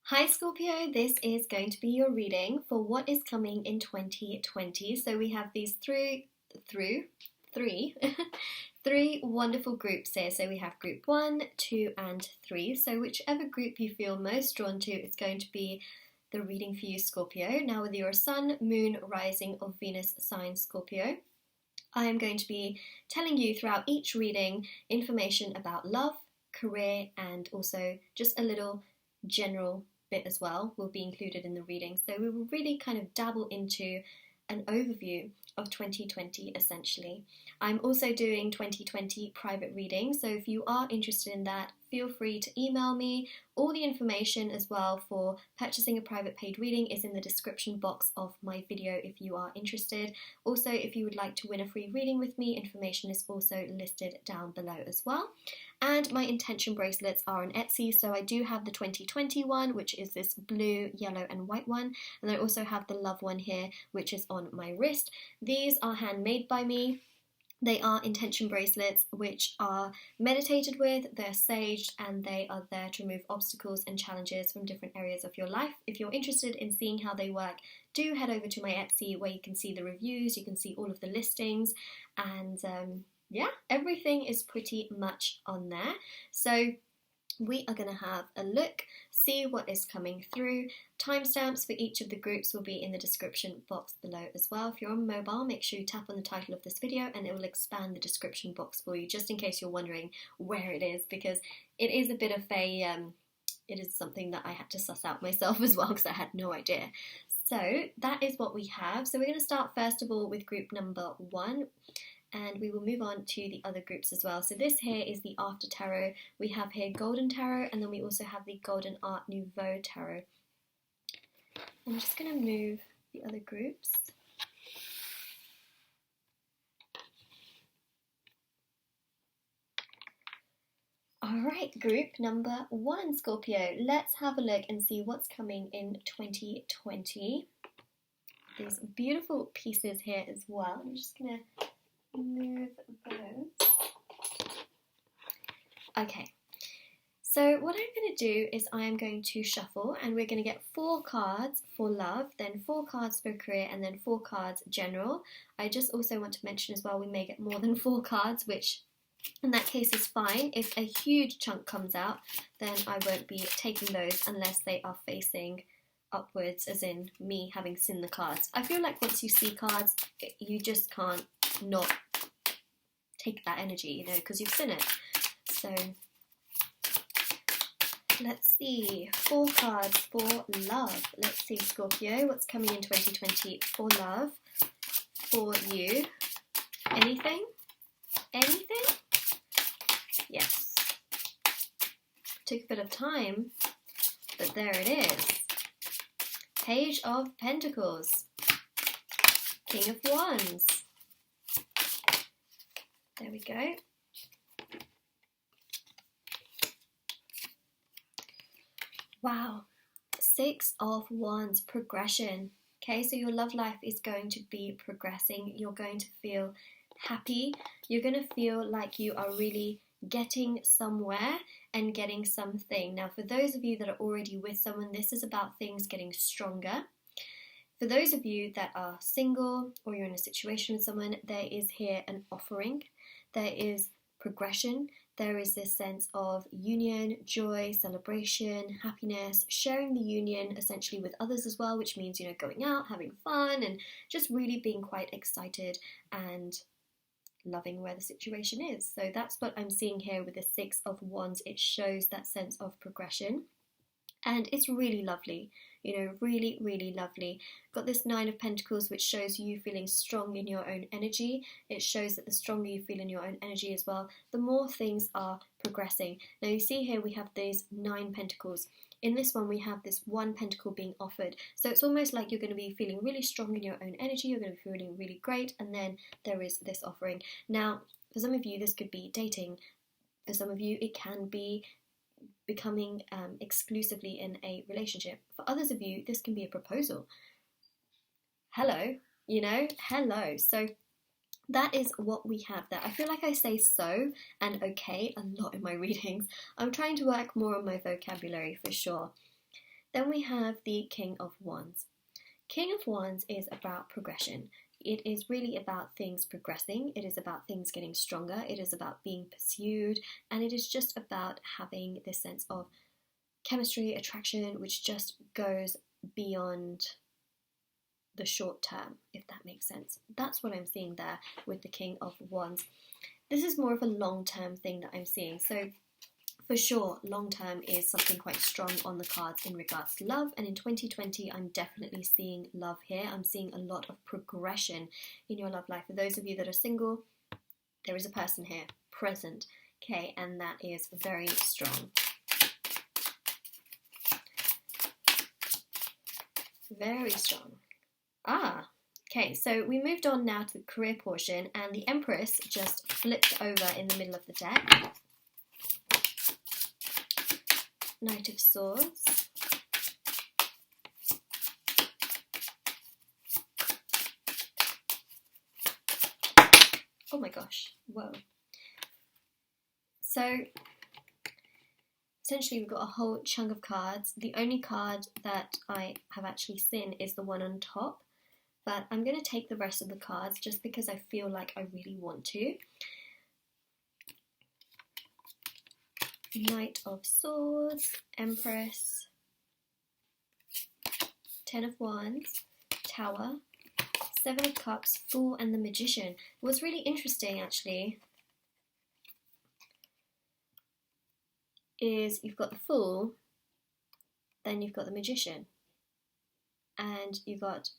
Hi Scorpio, this is going to be your reading for what is coming in 2020. So we have these three three wonderful groups here. So we have group 1, 2 and 3. So whichever group you feel most drawn to is going to be the reading for you, Scorpio. Now with your Sun, Moon, Rising or Venus sign Scorpio, I am going to be telling you throughout each reading information about love, career and also just a little general bit as well will be included in the reading. So we will really kind of dabble into an overview of 2020 essentially. I'm also doing 2020 private readings, so if you are interested in that, feel free to email me. All the information as well for purchasing a private paid reading is in the description box of my video if you are interested. Also, if you would like to win a free reading with me, information is also listed down below as well. And my intention bracelets are on Etsy, so I do have the 2020 one, which is this blue, yellow and white one, and I also have the love one here, which is on my wrist. These are handmade by me. They are intention bracelets which are meditated with, they're saged, and they are there to remove obstacles and challenges from different areas of your life. If you're interested in seeing how they work, do head over to my Etsy where you can see the reviews, you can see all of the listings, and yeah, everything is pretty much on there. So we are going to have a look, see what is coming through. Timestamps for each of the groups will be in the description box below as well. If you're on mobile, make sure you tap on the title of this video and it will expand the description box for you, just in case you're wondering where it is, because it is a bit of a, it is something that I had to suss out myself as well because I had no idea. So that is what we have. So we're going to start first of all with group number 1. And we will move on to the other groups as well. So this here is the After Tarot. We have here Golden Tarot, and then we also have the Golden Art Nouveau Tarot. I'm just going to move the other groups. Alright, group number 1, Scorpio. Let's have a look and see what's coming in 2020. These beautiful pieces here as well. I'm just going to move those. Okay, so what I'm going to do is I am going to shuffle and we're going to get 4 cards for love, then 4 cards for career, and then 4 cards general. I just also want to mention as well we may get more than 4 cards, which in that case is fine. If a huge chunk comes out, then I won't be taking those unless they are facing upwards, as in me having seen the cards. I feel like once you see cards, you just can't not take that energy, you know, because you've seen it. So let's see, 4 cards for love. Let's see, Scorpio, what's coming in 2020 for love for you? Anything? Anything? Yes. Took a bit of time, but there it is. Page of Pentacles, King of Wands. There we go. Wow. 6 of Wands, progression. Okay, so your love life is going to be progressing. You're going to feel happy. You're going to feel like you are really getting somewhere and getting something. Now, for those of you that are already with someone, this is about things getting stronger. For those of you that are single or you're in a situation with someone, there is here an offering. There is progression. There is this sense of union, joy, celebration, happiness, sharing the union essentially with others as well, which means, you know, going out, having fun, and just really being quite excited and loving where the situation is. So that's what I'm seeing here with the 6 of Wands. It shows that sense of progression. And it's really lovely, you know, really, really lovely. Got this 9 of Pentacles, which shows you feeling strong in your own energy. It shows that the stronger you feel in your own energy as well, the more things are progressing. Now you see here we have these 9 Pentacles. In this one we have this 1 Pentacle being offered. So it's almost like you're going to be feeling really strong in your own energy, you're going to be feeling really great, and then there is this offering. Now, for some of you this could be dating. For some of you it can be becoming exclusively in a relationship. For others of you, this can be a proposal. Hello, you know, hello. So that is what we have there. I feel like I say so and okay a lot in my readings. I'm trying to work more on my vocabulary for sure. Then we have the King of Wands. King of Wands is about progression. It is really about things progressing. It is about things getting stronger. It is about being pursued. And it is just about having this sense of chemistry, attraction, which just goes beyond the short term, if that makes sense. That's what I'm seeing there with the King of Wands. This is more of a long-term thing that I'm seeing. So for sure, long-term is something quite strong on the cards in regards to love. And in 2020, I'm definitely seeing love here. I'm seeing a lot of progression in your love life. For those of you that are single, there is a person here, present. Okay, and that is very strong. Very strong. Okay, so we moved on now to the career portion, and the Empress just flipped over in the middle of the deck. Knight of Swords. Oh my gosh, whoa. So essentially we've got a whole chunk of cards. The only card that I have actually seen is the one on top, but I'm going to take the rest of the cards just because I feel like I really want to. Knight of Swords, Empress, Ten of Wands, Tower, Seven of Cups, Fool, and the Magician. What's really interesting actually is you've got the Fool, then you've got the Magician, and you've got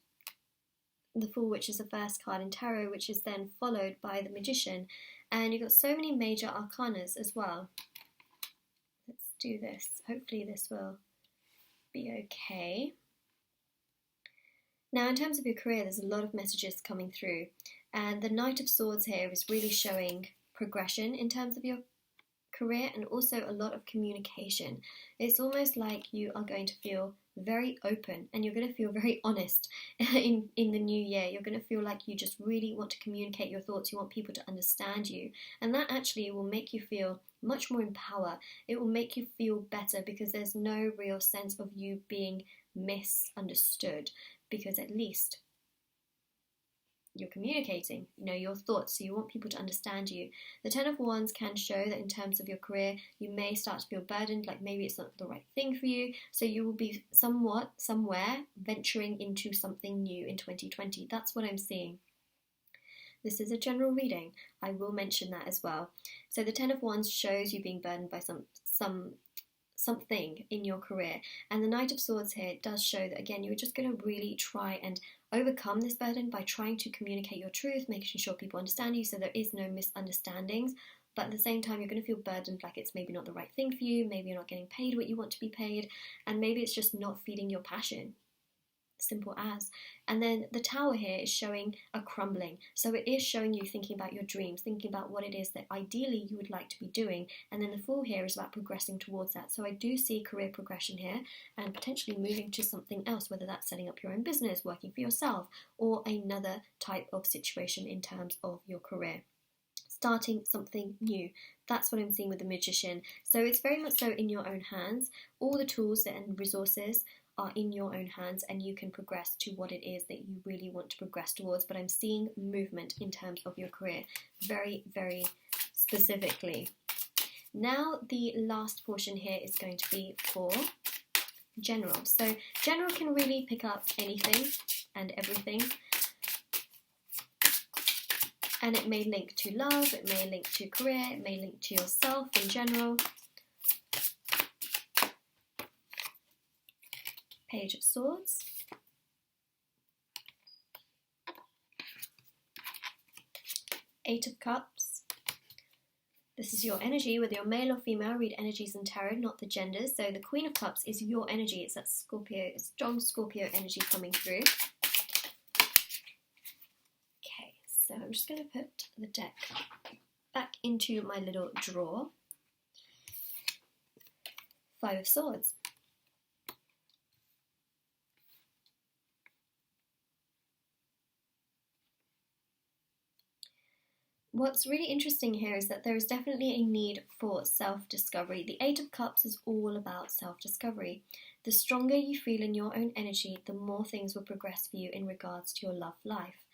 the Fool, which is the first card in Tarot, which is then followed by the Magician, and you've got so many major arcanas as well. Let's do this. Hopefully this will be okay. Now in terms of your career, there's a lot of messages coming through, and the Knight of Swords here is really showing progression in terms of your career and also a lot of communication. It's almost like you are going to feel very open and you're going to feel very honest in the new year. You're going to feel like you just really want to communicate your thoughts. You want people to understand you, and that actually will make you feel much more in power. It will make you feel better because there's no real sense of you being misunderstood, because at least you're communicating, your thoughts, so you want people to understand you. The Ten of Wands can show that in terms of your career, you may start to feel burdened, like maybe it's not the right thing for you, so you will be somewhere venturing into something new in 2020. That's what I'm seeing. This is a general reading. I will mention that as well. So the Ten of Wands shows you being burdened by something in your career, and the Knight of Swords here does show that again you're just going to really try and overcome this burden by trying to communicate your truth, making sure people understand you so there is no misunderstandings, but at the same time you're going to feel burdened, like it's maybe not the right thing for you, maybe you're not getting paid what you want to be paid, and maybe it's just not feeding your passion. Simple as. And then the Tower here is showing a crumbling, so it is showing you thinking about your dreams, thinking about what it is that ideally you would like to be doing, and then the Fool here is about progressing towards that. So I do see career progression here and potentially moving to something else, whether that's setting up your own business, working for yourself, or another type of situation in terms of your career. Starting something new. That's what I'm seeing with the Magician. So it's very much so in your own hands. All the tools and resources are in your own hands, and you can progress to what it is that you really want to progress towards. But I'm seeing movement in terms of your career, very, very specifically. Now the last portion here is going to be for General. So General can really pick up anything and everything, and it may link to love, it may link to career, it may link to yourself in general. Page of Swords, Eight of Cups. This is your energy, whether you're male or female. Read energies in tarot, not the genders. So the Queen of Cups is your energy. It's that Scorpio, strong Scorpio energy coming through. Okay, so I'm just going to put the deck back into my little drawer. Five of Swords. what's really interesting here is that there is definitely a need for self-discovery. The Eight of Cups is all about self-discovery. The stronger you feel in your own energy, the more things will progress for you in regards to your love life.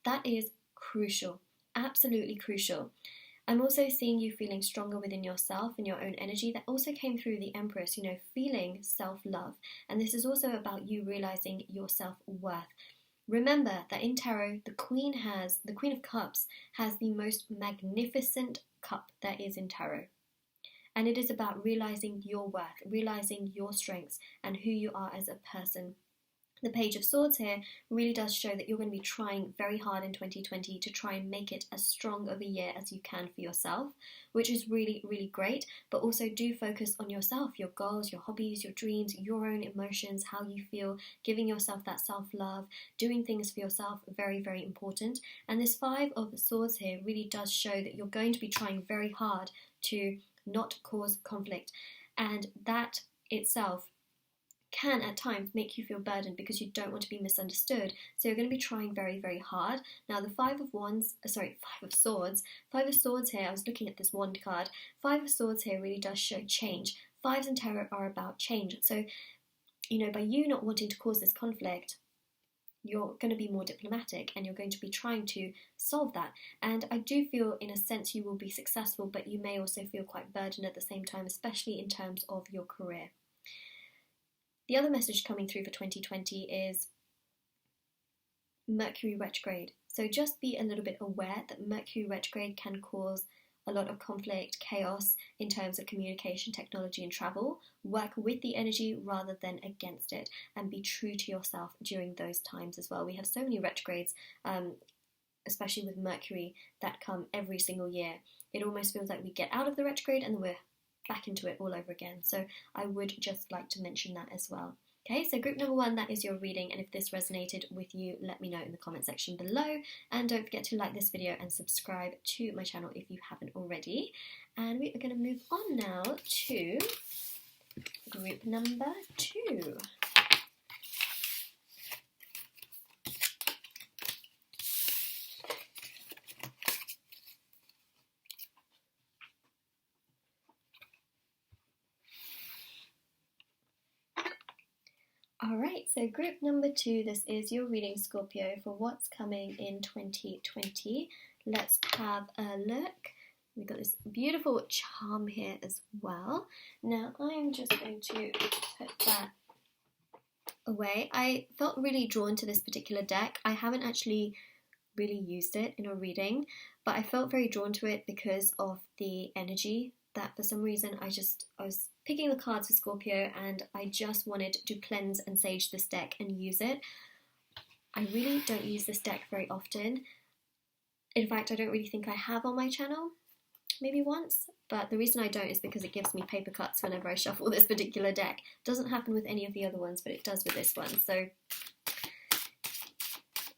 That is crucial, absolutely crucial. I'm also seeing you feeling stronger within yourself and your own energy. That also came through the Empress, feeling self-love. And this is also about you realizing your self-worth. Remember that in tarot, the Queen of Cups has the most magnificent cup there is in tarot. And it is about realizing your worth, realizing your strengths and who you are as a person. The Page of Swords here really does show that you're going to be trying very hard in 2020 to try and make it as strong of a year as you can for yourself, which is really, really great. But also do focus on yourself, your goals, your hobbies, your dreams, your own emotions, how you feel, giving yourself that self-love, doing things for yourself, very, very important. And this Five of Swords here really does show that you're going to be trying very hard to not cause conflict. And that itself can at times make you feel burdened because you don't want to be misunderstood. So you're going to be trying very, very hard. Now the Five of Swords here, I was looking at this wand card. Five of Swords here really does show change. Fives in tarot are about change. So, by you not wanting to cause this conflict, you're going to be more diplomatic and you're going to be trying to solve that. And I do feel in a sense you will be successful, but you may also feel quite burdened at the same time, especially in terms of your career. The other message coming through for 2020 is Mercury retrograde. So just be a little bit aware that Mercury retrograde can cause a lot of conflict, chaos in terms of communication, technology and travel. Work with the energy rather than against it, and be true to yourself during those times as well. We have so many retrogrades, especially with Mercury, that come every single year. It almost feels like we get out of the retrograde and then we're back into it all over again. So I would just like to mention that as well. Okay, so group number 1, that is your reading, and if this resonated with you, let me know in the comment section below, and don't forget to like this video and subscribe to my channel if you haven't already. And we are going to move on now to group number 2. Alright, so group number 2, this is your reading, Scorpio, for what's coming in 2020. Let's have a look. We've got this beautiful charm here as well. Now, I am just going to put that away. I felt really drawn to this particular deck. I haven't actually really used it in a reading, but I felt very drawn to it because of the energy that for some reason I was picking the cards for Scorpio and I just wanted to cleanse and sage this deck and use it. I really don't use this deck very often. In fact, I don't really think I have on my channel, maybe once, but the reason I don't is because it gives me paper cuts whenever I shuffle this particular deck. It doesn't happen with any of the other ones, but it does with this one. So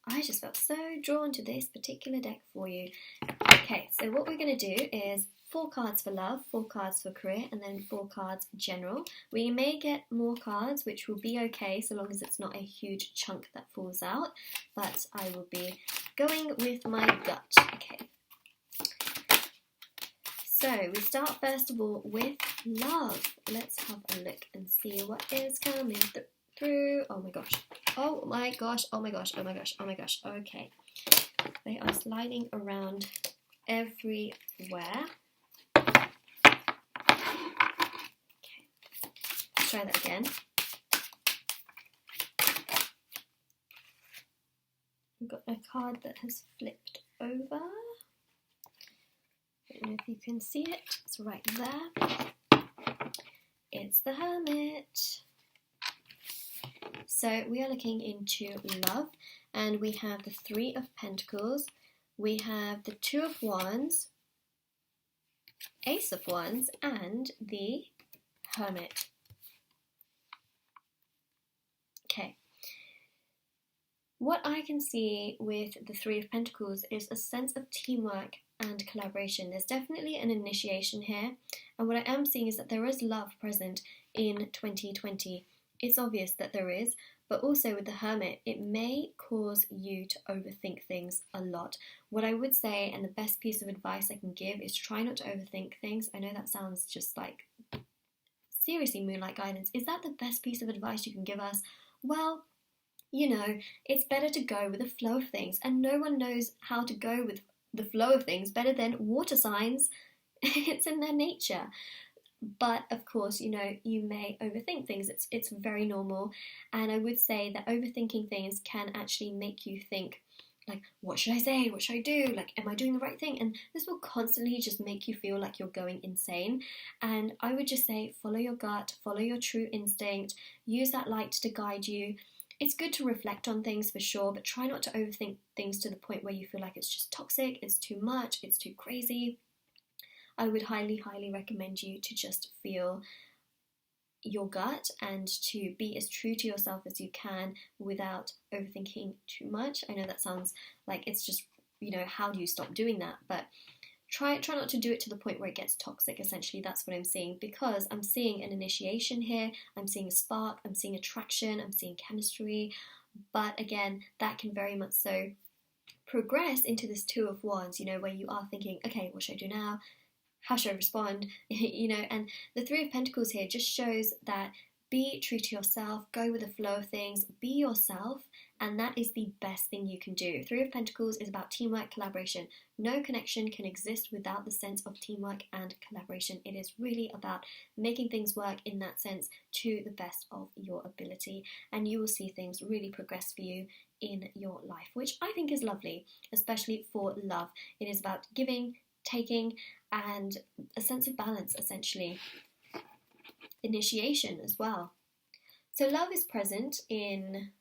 I just felt so drawn to this particular deck for you. Okay, so what we're going to do is 4 cards for love, 4 cards for career, and then 4 cards general. We may get more cards, which will be okay so long as it's not a huge chunk that falls out, but I will be going with my gut. Okay. So we start first of all with love. Let's have a look and see what is coming through. Oh my gosh. Oh my gosh. Oh my gosh. Oh my gosh. Oh my gosh. Okay. They are sliding around everywhere. Try that again. We've got a card that has flipped over. I don't know if you can see it. It's right there. It's the Hermit. So we are looking into love, and we have the 3 of Pentacles. We have the 2 of Wands, Ace of Wands, and the Hermit. Okay. What I can see with the 3 of Pentacles is a sense of teamwork and collaboration. There's definitely an initiation here, and what I am seeing is that there is love present in 2020. it's obvious that there is, but also with the Hermit, it may cause you to overthink things a lot. What I would say, and the best piece of advice I can give, is try not to overthink things. I know that sounds just like, seriously, Moonlight Guidance, is that the best piece of advice you can give us? Well, you know, it's better to go with the flow of things, and no one knows how to go with the flow of things better than water signs. It's in their nature. But of course, you know, you may overthink things. It's very normal, and I would say that overthinking things can actually make you think, like, what should I say? What should I do? Like, am I doing the right thing? And this will constantly just make you feel like you're going insane. And I would just say, follow your gut, follow your true instinct, use that light to guide you. It's good to reflect on things for sure, but try not to overthink things to the point where you feel like it's just toxic, it's too much, it's too crazy. I would highly, highly recommend you to just feel your gut and to be as true to yourself as you can without overthinking too much. I know that sounds like it's just, you know, how do you stop doing that? But try not to do it to the point where it gets toxic. Essentially, that's what I'm seeing, because I'm seeing an initiation here, I'm seeing a spark, I'm seeing attraction, I'm seeing chemistry. But again, that can very much so progress into this Two of Wands, you know, where you are thinking, okay, what should I do now? How should I respond? You know, and the Three of Pentacles here just shows that be true to yourself, go with the flow of things, be yourself, and that is the best thing you can do. Three of Pentacles is about teamwork, collaboration. No connection can exist without the sense of teamwork and collaboration. It is really about making things work in that sense to the best of your ability, and you will see things really progress for you in your life, which I think is lovely, especially for love. It is about giving, taking, and a sense of balance, essentially. Initiation as well. So love is present in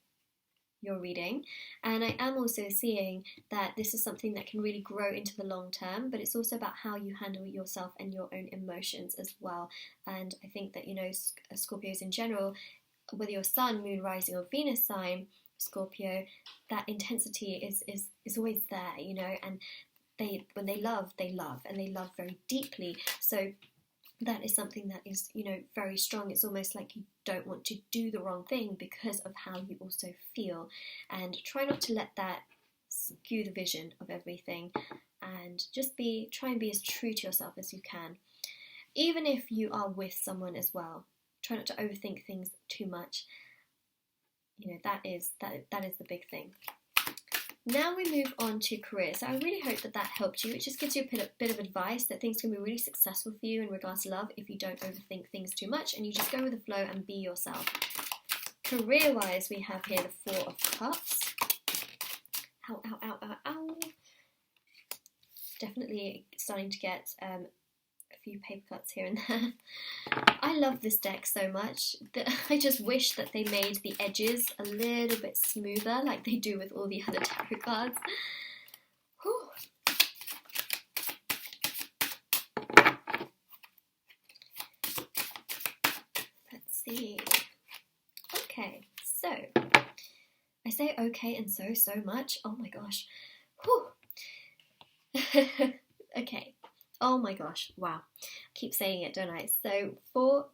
your reading, and I am also seeing that this is something that can really grow into the long term, but it's also about how you handle yourself and your own emotions as well. And I think that, you know, Scorpios in general, whether your Sun, Moon, Rising, or Venus sign, Scorpio, that intensity is always there, you know, and when they love, and they love very deeply. So that is something that is, you know, very strong. It's almost like you don't want to do the wrong thing because of how you also feel. And try not to let that skew the vision of everything, and just try and be as true to yourself as you can. Even if you are with someone as well, try not to overthink things too much. You know, that is the big thing. Now we move on to career. So I really hope that helped you. It just gives you a bit of advice that things can be really successful for you in regards to love if you don't overthink things too much and you just go with the flow and be yourself. Career-wise, we have here the Four of Cups. Ow, ow, ow, ow, ow. Definitely starting to get a few paper cuts here and there. I love this deck so much that I just wish that they made the edges a little bit smoother like they do with all the other tarot cards. Whew. Let's see. Okay, so I say okay and so much. Oh my gosh. Whew. Okay. Oh my gosh, wow. I keep saying it, don't I? So for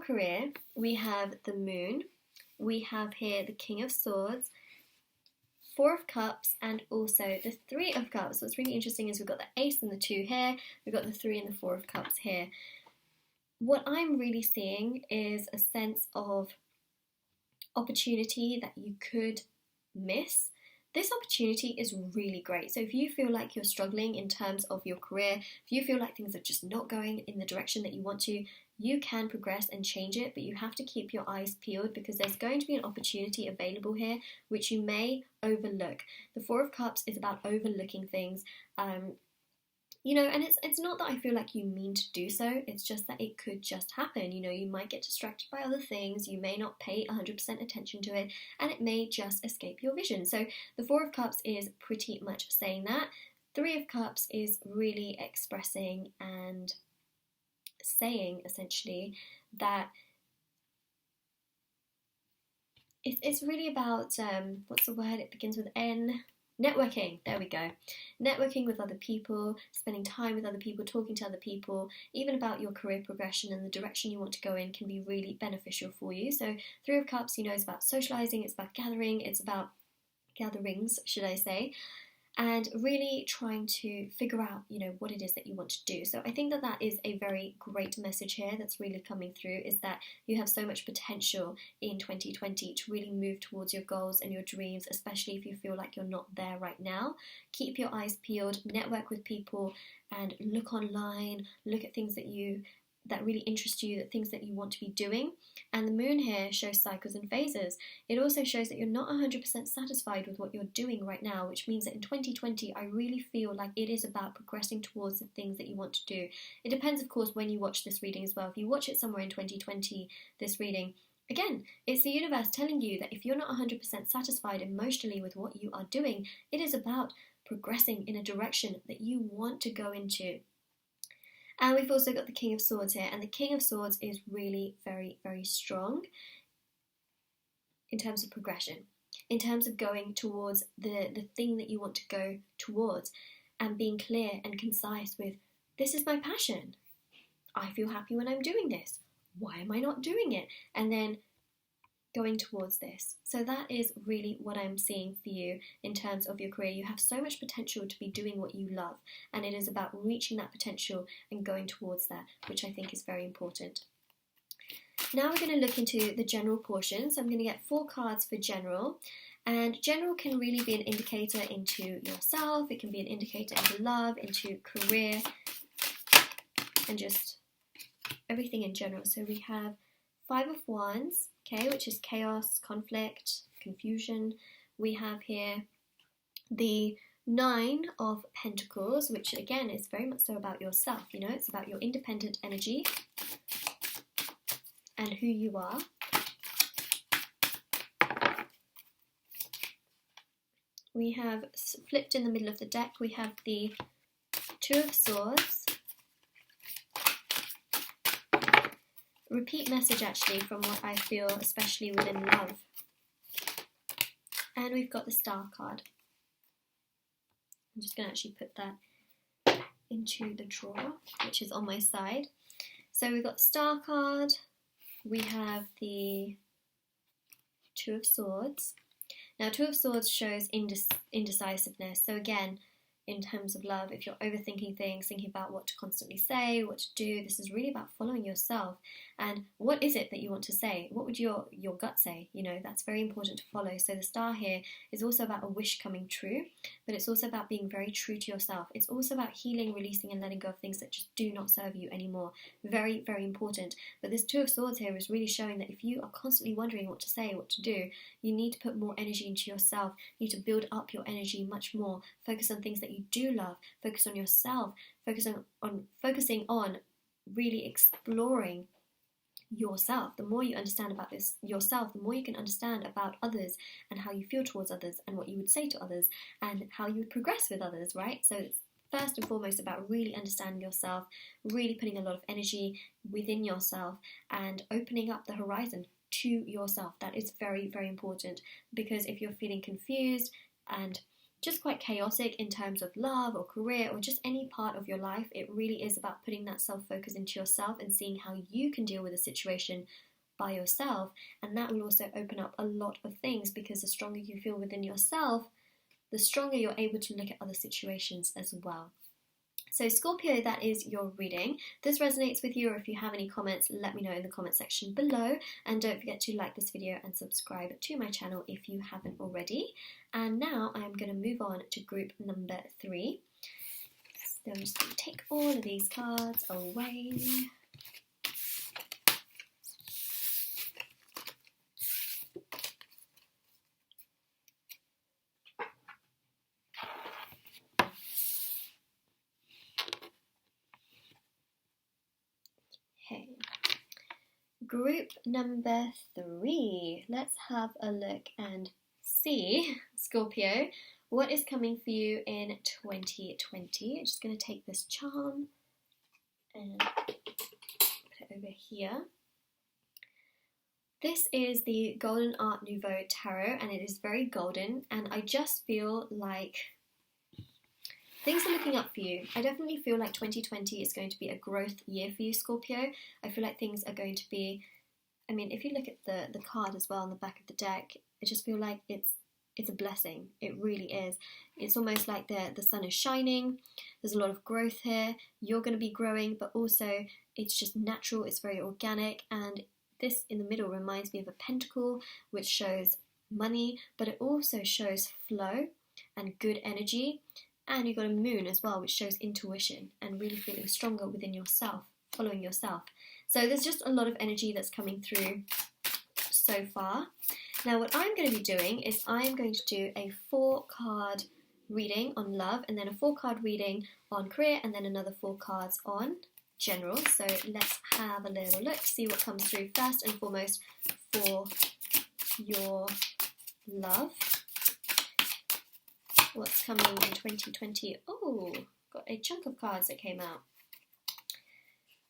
career, we have the Moon, we have here the King of Swords, Four of Cups, and also the Three of Cups. What's really interesting is we've got the Ace and the Two here, we've got the Three and the Four of Cups here. What I'm really seeing is a sense of opportunity that you could miss. This opportunity is really great. So if you feel like you're struggling in terms of your career, if you feel like things are just not going in the direction that you want to, you can progress and change it, but you have to keep your eyes peeled because there's going to be an opportunity available here which you may overlook. The Four of Cups is about overlooking things. You know, and it's not that I feel like you mean to do so, it's just that it could just happen. You know, you might get distracted by other things, you may not pay 100% attention to it, and it may just escape your vision. So the Four of Cups is pretty much saying that. Three of Cups is really expressing and saying, essentially, that it's really about, what's the word? It begins with N. Networking, there we go. Networking with other people, spending time with other people, talking to other people, even about your career progression and the direction you want to go in can be really beneficial for you. So Three of Cups, you know, is about socializing, it's about gathering, it's about gatherings, should I say, and really trying to figure out, you know, what it is that you want to do. So I think that that is a very great message here that's really coming through, is that you have so much potential in 2020 to really move towards your goals and your dreams, especially if you feel like you're not there right now. Keep your eyes peeled, network with people, and look online, look at things that really interest you, that things that you want to be doing. And the moon here shows cycles and phases. It also shows that you're not 100% satisfied with what you're doing right now, which means that in 2020 I really feel like it is about progressing towards the things that you want to do. It depends, of course, when you watch this reading as well. If you watch it somewhere in 2020, this reading, again, it's the universe telling you that if you're not 100% satisfied emotionally with what you are doing, it is about progressing in a direction that you want to go into. And we've also got the King of Swords here, and the King of Swords is really very, very strong in terms of progression, in terms of going towards the thing that you want to go towards, and being clear and concise with, this is my passion. I feel happy when I'm doing this. Why am I not doing it? And then going towards this. So that is really what I'm seeing for you in terms of your career. You have so much potential to be doing what you love, and it is about reaching that potential and going towards that, which I think is very important. Now we're going to look into the general portion. So I'm going to get 4 cards for general, and general can really be an indicator into yourself. It can be an indicator into love, into career, and just everything in general. So we have 5 of Wands, okay, which is chaos, conflict, confusion. We have here the 9 of Pentacles, which again is very much so about yourself, you know, it's about your independent energy and who you are. We have flipped in the middle of the deck, we have the 2 of Swords. Repeat message actually from what I feel, especially within love. And we've got the Star card. I'm just going to actually put that into the drawer, which is on my side. So we've got the Star card, we have the 2 of Swords. Now 2 of Swords shows indecisiveness. So again, in terms of love, if you're overthinking things, thinking about what to constantly say, what to do, this is really about following yourself. And what is it that you want to say? What would your gut say? You know, that's very important to follow. So the Star here is also about a wish coming true, but it's also about being very true to yourself. It's also about healing, releasing, and letting go of things that just do not serve you anymore. Very, very important. But this 2 of Swords here is really showing that if you are constantly wondering what to say, what to do, you need to put more energy into yourself. You need to build up your energy much more. Focus on things that you do love. Focus on yourself. Focusing on really exploring yourself. The more you understand about this yourself, the more you can understand about others and how you feel towards others and what you would say to others and how you would progress with others, right? So it's first and foremost about really understanding yourself, really putting a lot of energy within yourself and opening up the horizon to yourself. That is very, very important, because if you're feeling confused and just quite chaotic in terms of love or career or just any part of your life, it really is about putting that self-focus into yourself and seeing how you can deal with a situation by yourself. And that will also open up a lot of things, because the stronger you feel within yourself, the stronger you're able to look at other situations as well. So Scorpio, that is your reading. If this resonates with you, or if you have any comments, let me know in the comment section below. And don't forget to like this video and subscribe to my channel if you haven't already. And now I'm going to move on to group number 3. So I'm just going to take all of these cards away. Okay. Group number 3. Let's have a look and see, Scorpio, what is coming for you in 2020. I'm just going to take this charm and put it over here. This is the Golden Art Nouveau Tarot, and it is very golden, and I just feel like things are looking up for you. I definitely feel like 2020 is going to be a growth year for you, Scorpio. I feel like things are going to be, I mean, if you look at the card as well on the back of the deck, I just feel like it's a blessing. It really is. It's almost like the sun is shining. There's a lot of growth here. You're going to be growing, but also it's just natural. It's very organic, and this in the middle reminds me of a pentacle, which shows money, but it also shows flow and good energy. And you've got a moon as well, which shows intuition and really feeling stronger within yourself, following yourself. So there's just a lot of energy that's coming through so far. Now what I'm going to be doing is I'm going to do a 4-card reading on love, and then a 4-card reading on career, and then another 4 cards on general. So let's have a little look, see what comes through first and foremost for your love. What's coming in 2020? Oh, got a chunk of cards that came out.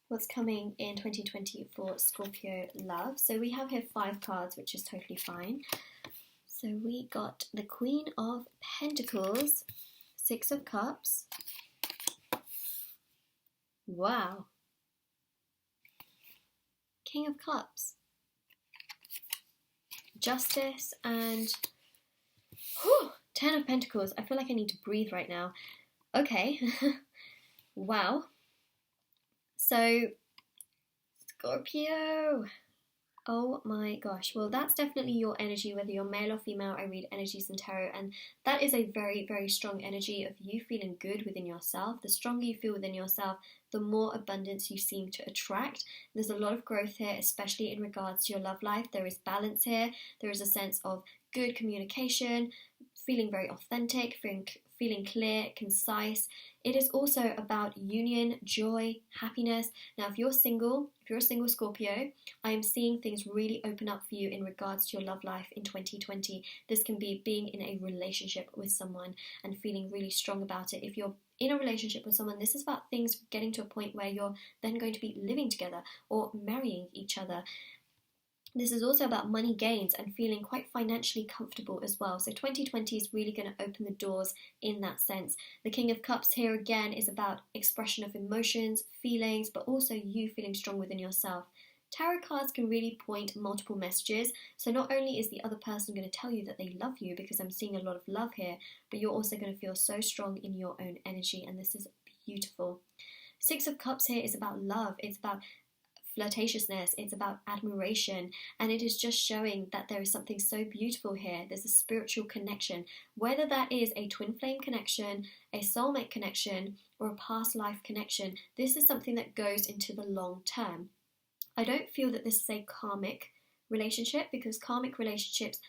What's coming in 2020 for Scorpio love? So we have here 5 cards, which is totally fine. So we got the Queen of Pentacles, 6 of Cups. Wow. King of Cups. Justice and 10 of Pentacles. I feel like I need to breathe right now. Okay. Wow. So, Scorpio. Oh my gosh. Well, that's definitely your energy, whether you're male or female. I read energies in tarot, and that is a very, very strong energy of you feeling good within yourself. The stronger you feel within yourself, the more abundance you seem to attract. There's a lot of growth here, especially in regards to your love life. There is balance here. There is a sense of good communication, feeling very authentic, feeling clear, concise. It is also about union, joy, happiness. Now, if you're a single Scorpio, I am seeing things really open up for you in regards to your love life in 2020. This can be being in a relationship with someone and feeling really strong about it. If you're in a relationship with someone, this is about things getting to a point where you're then going to be living together or marrying each other. This is also about money gains and feeling quite financially comfortable as well. So 2020 is really going to open the doors in that sense. The King of Cups here again is about expression of emotions, feelings, but also you feeling strong within yourself. Tarot cards can really point multiple messages. So not only is the other person going to tell you that they love you, because I'm seeing a lot of love here, but you're also going to feel so strong in your own energy, and this is beautiful. 6 of Cups here is about love. It's about flirtatiousness, it's about admiration, and it is just showing that there is something so beautiful here. There's a spiritual connection, whether that is a twin flame connection, a soulmate connection, or a past life connection. This is something that goes into the long term. I don't feel that this is a karmic relationship, because karmic relationships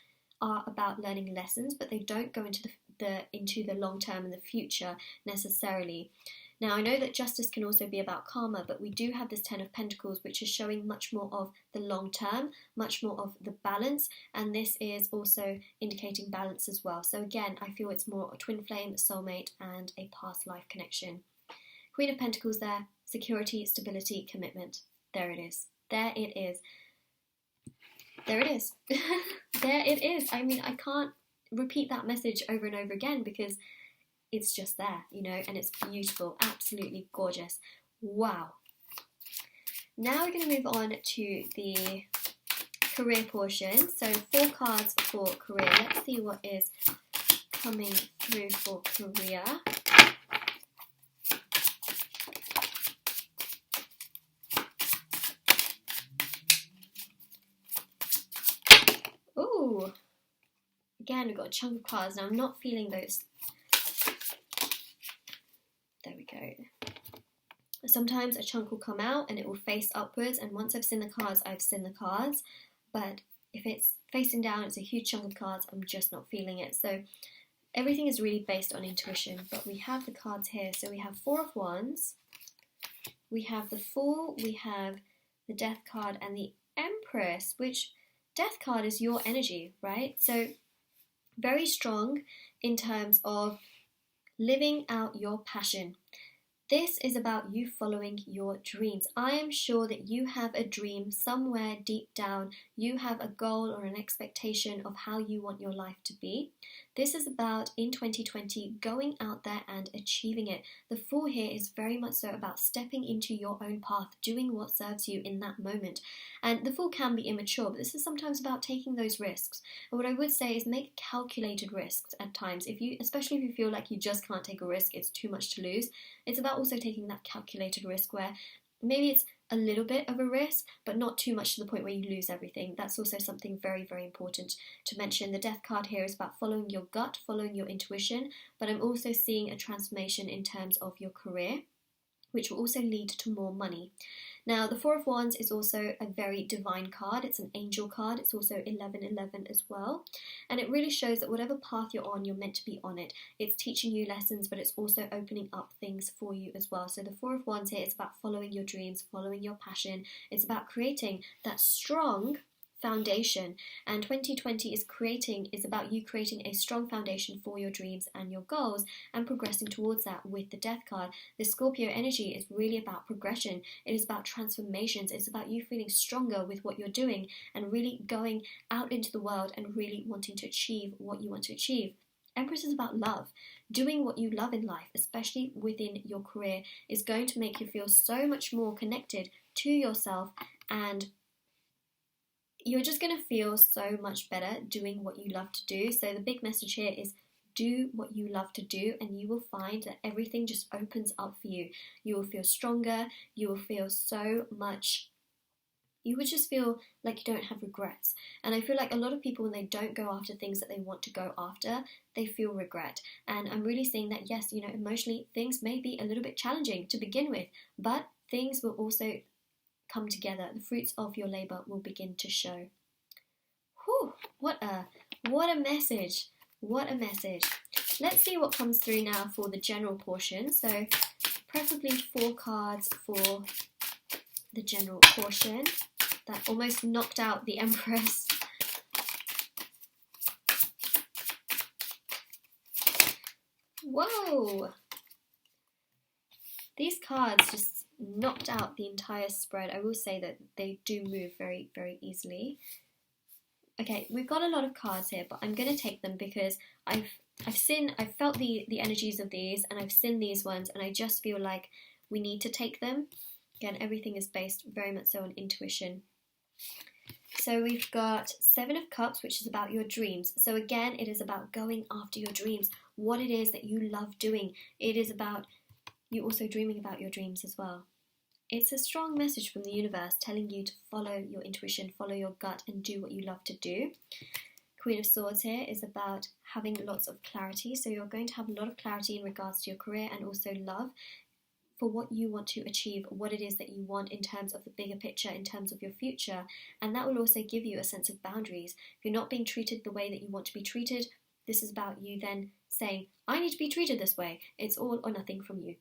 are about learning lessons, but they don't go into the long term and the future necessarily. Now, I know that justice can also be about karma, but we do have this 10 of Pentacles, which is showing much more of the long term, much more of the balance, and this is also indicating balance as well. So again, I feel it's more a twin flame, soulmate, and a past life connection. Queen of Pentacles there, security, stability, commitment. There it is. There it is. There it is. There it is. I mean, I can't repeat that message over and over again, because it's just there, you know, and it's beautiful, absolutely gorgeous. Wow. Now we're going to move on to the career portion. So 4 cards for career. Let's see what is coming through for career. Ooh. Again, we've got a chunk of cards. Now I'm not feeling those. There we go. Sometimes a chunk will come out and it will face upwards, and once I've seen the cards, I've seen the cards. But if it's facing down, it's a huge chunk of cards, I'm just not feeling it. So everything is really based on intuition. But we have the cards here. So we have 4 of Wands, we have the Fool, we have the Death card, and the Empress, which Death card is your energy, right? So very strong in terms of living out your passion. This is about you following your dreams. I am sure that you have a dream somewhere deep down. You have a goal or an expectation of how you want your life to be. This is about, in 2020, going out there and achieving it. The Fool here is very much so about stepping into your own path, doing what serves you in that moment. And the Fool can be immature, but this is sometimes about taking those risks. And what I would say is make calculated risks at times. Especially if you feel like you just can't take a risk, it's too much to lose. It's about also taking that calculated risk where maybe it's a little bit of a risk, but not too much to the point where you lose everything. That's also something very, very important to mention. The Death card here is about following your gut, following your intuition, but I'm also seeing a transformation in terms of your career, which will also lead to more money. Now, the Four of Wands is also a very divine card. It's an angel card. It's also 1111 as well. And it really shows that whatever path you're on, you're meant to be on it. It's teaching you lessons, but it's also opening up things for you as well. So the Four of Wands here is about following your dreams, following your passion. It's about creating that strong foundation, and 2020 is about you creating a strong foundation for your dreams and your goals and progressing towards that with the Death card. The Scorpio energy is really about progression. It is about transformations. It's about you feeling stronger with what you're doing and really going out into the world and really wanting to achieve what you want to achieve. Empress is about love. Doing what you love in life, especially within your career, is going to make you feel so much more connected to yourself, and you're just going to feel so much better doing what you love to do. So the big message here is do what you love to do, and you will find that everything just opens up for you. You will feel stronger. You will feel you would just feel like you don't have regrets. And I feel like a lot of people, when they don't go after things that they want to go after, they feel regret. And I'm really seeing that, yes, emotionally, things may be a little bit challenging to begin with, but things will also come together. The fruits of your labor will begin to show. Whew, what a message. What a message. Let's see what comes through now for the general portion. So preferably 4 cards for the general portion. That almost knocked out the Empress. Whoa! These cards just knocked out the entire spread. I will say that they do move very, very easily. Okay, we've got a lot of cards here, but I'm going to take them because I've felt the energies of these, and I've seen these ones, and I just feel like we need to take them. Again, everything is based very much so on intuition. So we've got 7 of Cups, which is about your dreams. So again, it is about going after your dreams, what it is that you love doing. It is about you also dreaming about your dreams as well. It's a strong message from the universe telling you to follow your intuition, follow your gut, and do what you love to do. Queen of Swords here is about having lots of clarity. So you're going to have a lot of clarity in regards to your career and also love for what you want to achieve, what it is that you want in terms of the bigger picture, in terms of your future. And that will also give you a sense of boundaries. If you're not being treated the way that you want to be treated, this is about you then saying, I need to be treated this way. It's all or nothing from you.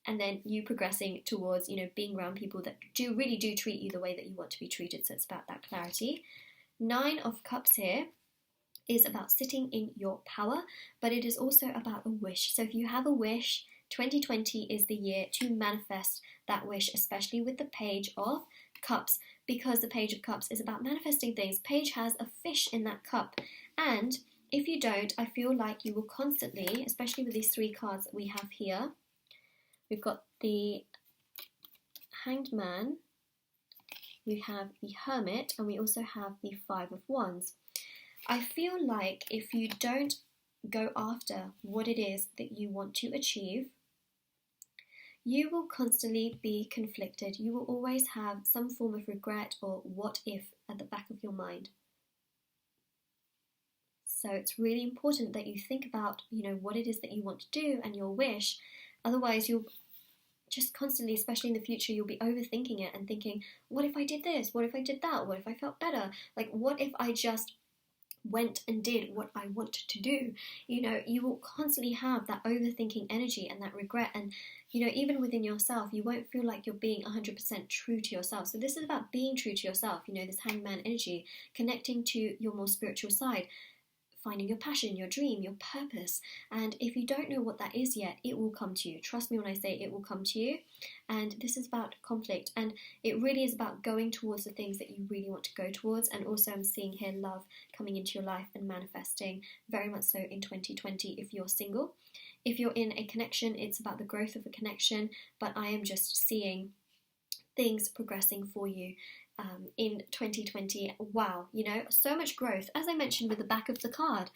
And then you progressing towards, being around people that really do treat you the way that you want to be treated. So it's about that clarity. 9 of Cups here is about sitting in your power, but it is also about a wish. So if you have a wish, 2020 is the year to manifest that wish, especially with the Page of Cups, because the Page of Cups is about manifesting things. Page has a fish in that cup, and if you don't, I feel like you will constantly, especially with these 3 cards that we have here, we've got the Hanged Man, we have the Hermit, and we also have the 5 of Wands. I feel like if you don't go after what it is that you want to achieve, you will constantly be conflicted. You will always have some form of regret or what if at the back of your mind. So it's really important that you think about, what it is that you want to do and your wish. Otherwise, you'll just constantly, especially in the future, you'll be overthinking it and thinking, what if I did this? What if I did that? What if I felt better? Like, what if I just went and did what I wanted to do? You will constantly have that overthinking energy and that regret, and even within yourself, you won't feel like you're being 100% true to yourself. So this is about being true to yourself, this Hangman energy, connecting to your more spiritual side, finding your passion, your dream, your purpose. And if you don't know what that is yet, it will come to you. Trust me when I say it will come to you. And this is about conflict, and it really is about going towards the things that you really want to go towards. And also I'm seeing here love coming into your life and manifesting very much so in 2020 if you're single. If you're in a connection, it's about the growth of a connection, but I am just seeing things progressing for you in 2020. Wow, you know, so much growth, as I mentioned with the back of the card,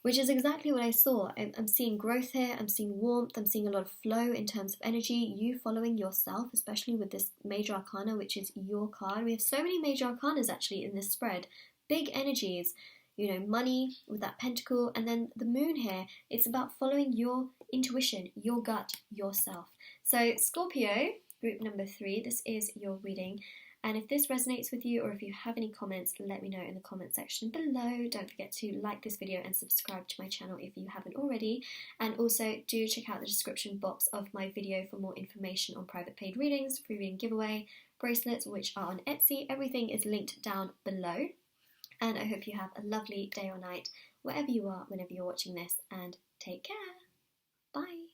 which is exactly what I saw. I'm seeing growth here, I'm seeing warmth, I'm seeing a lot of flow in terms of energy, you following yourself, especially with this major arcana, which is your card. We have so many major arcanas actually in this spread, big energies, you know, money with that pentacle, and then the moon here, it's about following your intuition, your gut, yourself. So Scorpio, group number 3, this is your reading. And if this resonates with you, or if you have any comments, let me know in the comment section below. Don't forget to like this video and subscribe to my channel if you haven't already. And also do check out the description box of my video for more information on private paid readings, free reading giveaway, bracelets, which are on Etsy. Everything is linked down below. And I hope you have a lovely day or night, wherever you are, whenever you're watching this, and take care. Bye.